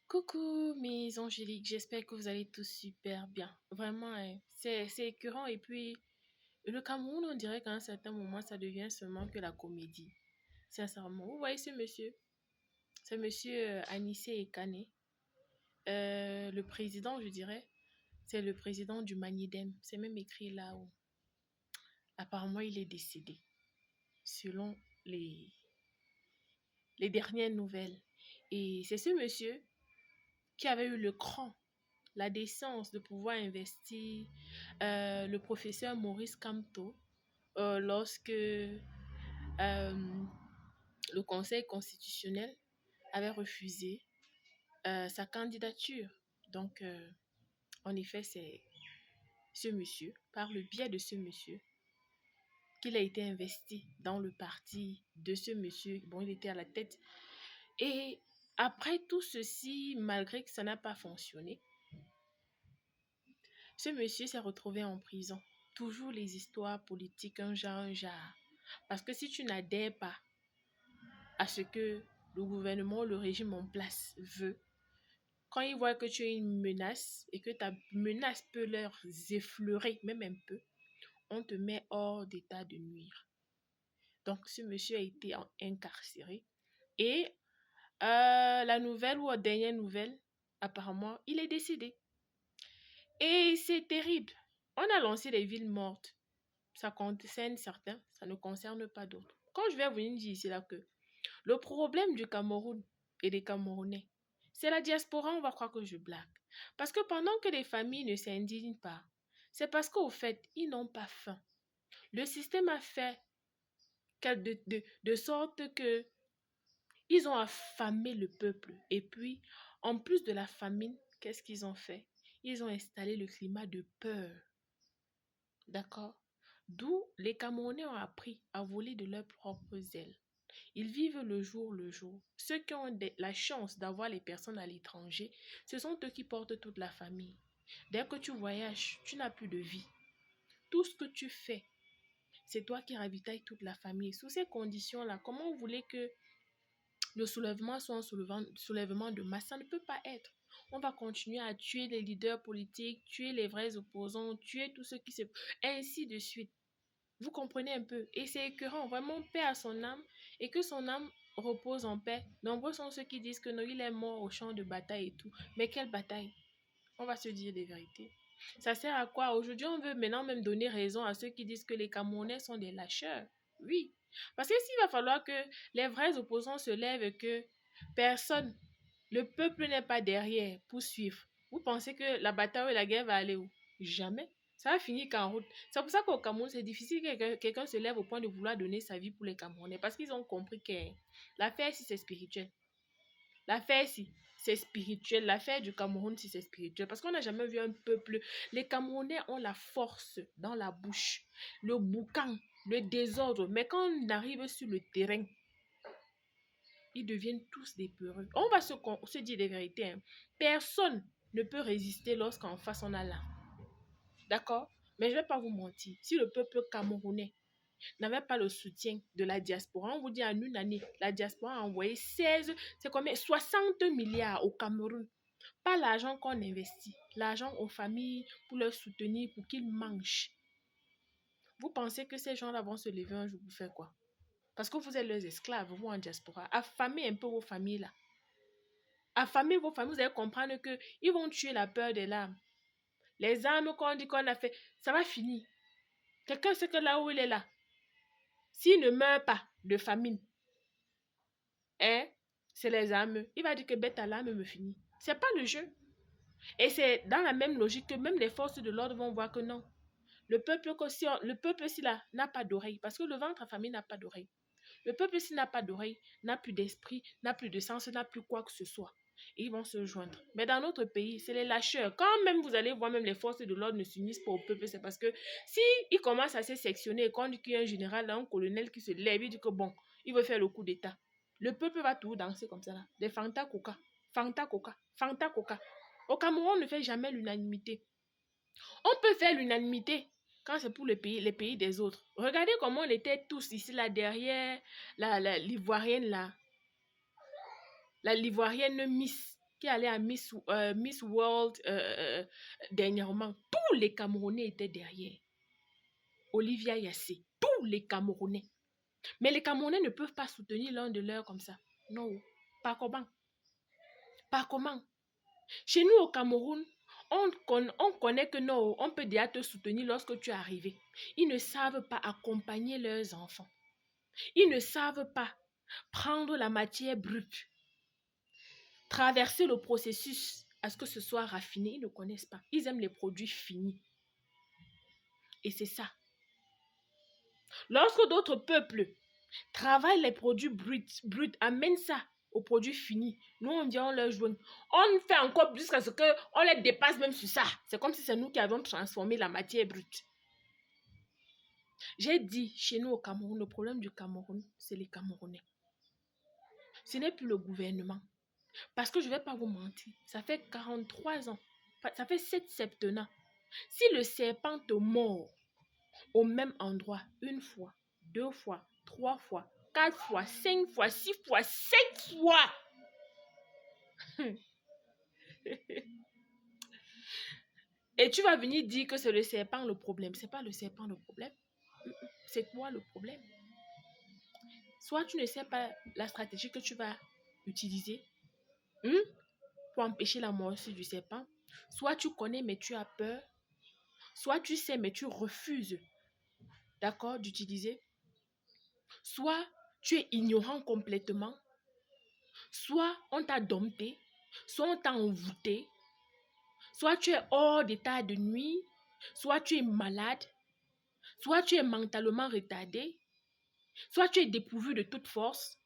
Coucou mes angéliques, j'espère que vous allez tous super bien. Vraiment, hein, c'est écœurant. Et puis, le Cameroun, on dirait qu'à un certain moment, ça devient seulement que la comédie. Sincèrement, vous voyez ce monsieur Anissé Ekane, le président, je dirais, c'est le président du Manidem. C'est même écrit là où, apparemment, il est décédé, selon les, les dernières nouvelles. Et c'est ce monsieur qui avait eu le cran, la décence de pouvoir investir le professeur Maurice Kamto lorsque le Conseil constitutionnel avait refusé sa candidature. Donc, en effet, c'est ce monsieur, par le biais de ce monsieur, qu'il a été investi dans le parti de ce monsieur. Bon, il était à la tête. Et après tout ceci, malgré que ça n'a pas fonctionné, ce monsieur s'est retrouvé en prison. Toujours les histoires politiques, un genre. Parce que si tu n'adhères pas à ce que le gouvernement, le régime en place veut, quand ils voient que tu es une menace et que ta menace peut leur effleurer, même un peu, on te met hors d'état de nuire. Donc, ce monsieur a été incarcéré. Et la nouvelle ou la dernière nouvelle, apparemment, il est décédé. Et c'est terrible. On a lancé les villes mortes. Ça concerne certains, ça ne concerne pas d'autres. Quand je vais venir dire ici là que le problème du Cameroun et des Camerounais, c'est la diaspora, on va croire que je blague. Parce que pendant que les familles ne s'indignent pas, c'est parce qu'au fait, ils n'ont pas faim. Le système a fait de sorte que ils ont affamé le peuple. Et puis, en plus de la famine, qu'est-ce qu'ils ont fait? Ils ont installé le climat de peur. D'accord? D'où les Camerounais ont appris à voler de leurs propres ailes. Ils vivent le jour le jour. Ceux qui ont la chance d'avoir les personnes à l'étranger, ce sont eux qui portent toute la famille. Dès que tu voyages, tu n'as plus de vie. Tout ce que tu fais, c'est toi qui ravitailles toute la famille. Sous ces conditions-là, comment vous voulez que le soulèvement soit un soulèvement de masse? Ça ne peut pas être. On va continuer à tuer les leaders politiques, tuer les vrais opposants, tuer tous ceux qui se... ainsi de suite. Vous comprenez un peu? Et c'est écœurant, vraiment, paix à son âme et que son âme repose en paix. Nombreux sont ceux qui disent que non, il est mort au champ de bataille et tout. Mais quelle bataille? On va se dire des vérités. Ça sert à quoi? Aujourd'hui, on veut maintenant même donner raison à ceux qui disent que les Camerounais sont des lâcheurs. Oui. Parce que s'il va falloir que les vrais opposants se lèvent et que personne, le peuple n'est pas derrière pour suivre, vous pensez que la bataille et la guerre va aller où? Jamais. Ça va finir qu'en route. C'est pour ça qu'au Cameroun, c'est difficile que quelqu'un se lève au point de vouloir donner sa vie pour les Camerounais. Parce qu'ils ont compris que l'affaire ici, c'est spirituel. L'affaire ici, c'est spirituel. L'affaire du Cameroun, si c'est spirituel. Parce qu'on n'a jamais vu un peuple. Les Camerounais ont la force dans la bouche, le boucan, le désordre. Mais quand on arrive sur le terrain, ils deviennent tous des peureux. On va se dire des vérités. Hein. Personne ne peut résister lorsqu'en face on a l'arme. D'accord? Mais je ne vais pas vous mentir. Si le peuple camerounais n'avait pas le soutien de la diaspora, on vous dit en une année, la diaspora a envoyé 16, c'est combien? 60 milliards au Cameroun. Pas l'argent qu'on investit, l'argent aux familles pour leur soutenir, pour qu'ils mangent. Vous pensez que ces gens-là vont se lever un jour pour faire quoi? Parce que vous êtes leurs esclaves, vous en diaspora. Affamez un peu vos familles là. Affamez vos familles, vous allez comprendre qu'ils vont tuer la peur des larmes. Les armes qu'on dit qu'on a fait, ça va finir. Quelqu'un sait que là où il est là, s'il ne meurt pas de famine, hein, c'est les armes. Il va dire que bête à l'âme me finit. C'est pas le jeu. Et c'est dans la même logique que même les forces de l'ordre vont voir que non. Le peuple aussi là n'a pas d'oreille. Parce que le ventre affamé n'a pas d'oreille. Le peuple aussi n'a pas d'oreille, n'a plus d'esprit, n'a plus de sens, n'a plus quoi que ce soit. Et ils vont se joindre. Mais dans notre pays, c'est les lâcheurs. Quand même vous allez voir, même les forces de l'ordre ne s'unissent pas au peuple, c'est parce que si ils commencent à se sectionner et qu'on dit qu'il y a un général, un colonel qui se lève, il dit que bon, il veut faire le coup d'état. Le peuple va tout danser comme ça là. Des Fanta Coca, Fanta Coca, Fanta Coca. Au Cameroun, on ne fait jamais l'unanimité. On peut faire l'unanimité quand c'est pour les pays des autres. Regardez comment on était tous ici là derrière l'ivoirienne là. La l'ivoirienne Miss. qui allait à Miss World dernièrement. Tous les Camerounais étaient derrière. Olivia Yassé, tous les Camerounais. Mais les Camerounais ne peuvent pas soutenir l'un de leurs comme ça. Non, pas comment. Pas comment. Chez nous au Cameroun, on connaît que non, on peut déjà te soutenir lorsque tu es arrivé. Ils ne savent pas accompagner leurs enfants. Ils ne savent pas prendre la matière brute, traverser le processus à ce que ce soit raffiné. Ils ne connaissent pas. Ils aiment les produits finis. Et c'est ça. Lorsque d'autres peuples travaillent les produits bruts, amènent ça aux produits finis. Nous, on dit, on leur joint. On fait encore plus jusqu'à ce qu'on les dépasse même sur ça. C'est comme si c'est nous qui avons transformé la matière brute. J'ai dit, chez nous au Cameroun, le problème du Cameroun, c'est les Camerounais. Ce n'est plus le gouvernement. Parce que je ne vais pas vous mentir, ça fait 43 ans, ça fait 7 septennats. Si le serpent te mord au même endroit, 1 fois, 2 fois, 3 fois, 4 fois, 5 fois, 6 fois, 7 fois. Et tu vas venir dire que c'est le serpent le problème. Ce n'est pas le serpent le problème. C'est toi le problème. Soit tu ne sais pas la stratégie que tu vas utiliser pour empêcher la morsure du serpent. Soit tu connais mais tu as peur. Soit tu sais mais tu refuses, d'accord, d'utiliser. Soit tu es ignorant complètement. Soit on t'a dompté. Soit on t'a envoûté. Soit tu es hors d'état de nuit. Soit tu es malade. Soit tu es mentalement retardé. Soit tu es dépourvu de toute force.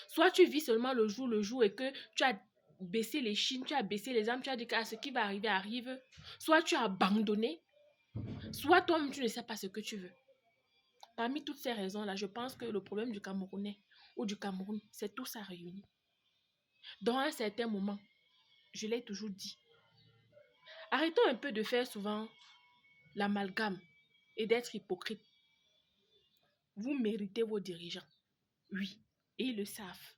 Soit tu vis seulement le jour et que tu as baissé les chines, tu as baissé les âmes, tu as dit que ce qui va arriver arrive. Soit tu as abandonné. Soit toi-même tu ne sais pas ce que tu veux. Parmi toutes ces raisons-là, je pense que le problème du Camerounais ou du Cameroun, c'est tout ça réuni. Dans un certain moment, je l'ai toujours dit, arrêtons un peu de faire souvent l'amalgame et d'être hypocrite. Vous méritez vos dirigeants. Oui, et ils le savent.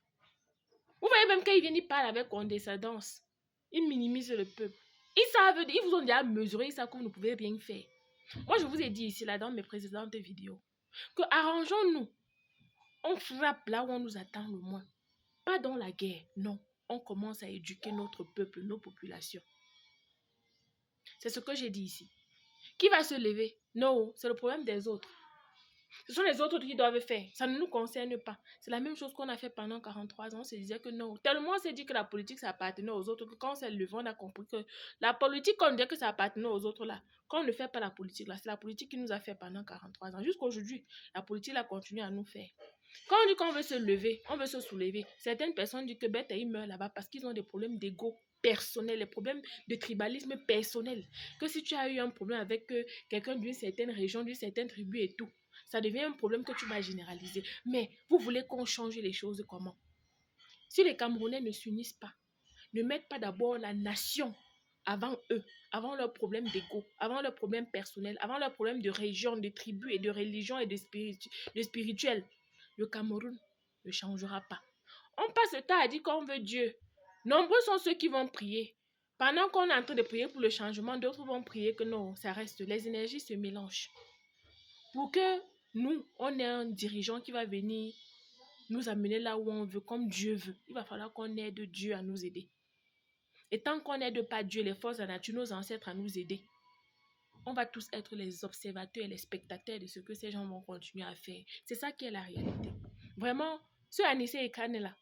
Vous voyez même quand ils viennent, ils parlent avec condescendance. Ils minimisent le peuple. Ils vous ont déjà mesuré, ils savent que vous ne pouvez rien faire. Moi, je vous ai dit ici, là, dans mes précédentes vidéos, que arrangeons-nous. On frappe là où on nous attend le moins. Pas dans la guerre, non. On commence à éduquer notre peuple, nos populations. C'est ce que j'ai dit ici. Qui va se lever? Non, c'est le problème des autres. Ce sont les autres qui doivent faire. Ça ne nous concerne pas. C'est la même chose qu'on a fait pendant 43 ans. On se disait que non. Tellement on s'est dit que la politique, ça appartenait aux autres, que quand on s'est levé, on a compris que la politique, on disait que ça appartenait aux autres là. Quand on ne fait pas la politique là, c'est la politique qui nous a fait pendant 43 ans. Jusqu'à aujourd'hui, la politique a continué à nous faire. Quand on dit qu'on veut se lever, on veut se soulever, certaines personnes disent que ils meurent là-bas parce qu'ils ont des problèmes d'ego personnel, des problèmes de tribalisme personnel. Que si tu as eu un problème avec quelqu'un d'une certaine région, d'une certaine tribu et tout, ça devient un problème que tu vas généraliser. Mais vous voulez qu'on change les choses comment? Si les Camerounais ne s'unissent pas, ne mettent pas d'abord la nation avant eux, avant leurs problèmes d'ego, avant leurs problèmes personnels, avant leurs problèmes de région, de tribu et de religion et de spirituel, le Cameroun ne changera pas. On passe le temps à dire qu'on veut Dieu. Nombreux sont ceux qui vont prier. Pendant qu'on est en train de prier pour le changement, d'autres vont prier que non, ça reste. Les énergies se mélangent. Pour que nous, on ait un dirigeant qui va venir nous amener là où on veut, comme Dieu veut, il va falloir qu'on aide Dieu à nous aider. Et tant qu'on n'aide pas Dieu, les forces de la nature, nos ancêtres à nous aider, on va tous être les observateurs et les spectateurs de ce que ces gens vont continuer à faire. C'est ça qui est la réalité. Vraiment, ce Anissé et Kane là,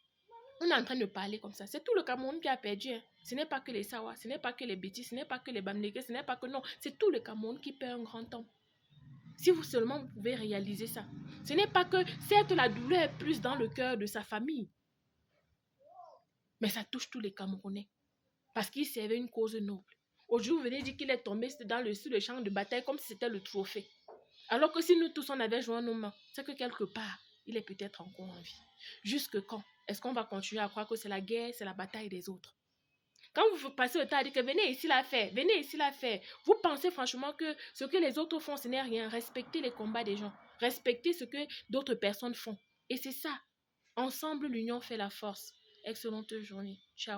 on est en train de parler comme ça. C'est tout le Cameroun qui a perdu. Hein. Ce n'est pas que les Sawa, ce n'est pas que les Bétis, ce n'est pas que les Bamlégués, ce n'est pas que non. C'est tout le Cameroun qui perd un grand temps. Si vous seulement vous pouvez réaliser ça. Ce n'est pas que, certes, la douleur est plus dans le cœur de sa famille. Mais ça touche tous les Camerounais. Parce qu'il servait une cause noble. Aujourd'hui, vous venez dire qu'il est tombé sur le champ de bataille comme si c'était le trophée. Alors que si nous tous, on avait joint nos mains, c'est que quelque part, il est peut-être encore en vie. Jusque quand? Est-ce qu'on va continuer à croire que c'est la guerre, c'est la bataille des autres? Quand vous passez le temps à dire que venez ici la faire, venez ici la faire, vous pensez franchement que ce que les autres font, ce n'est rien. Respectez les combats des gens. Respectez ce que d'autres personnes font. Et c'est ça. Ensemble, l'union fait la force. Excellente journée. Ciao.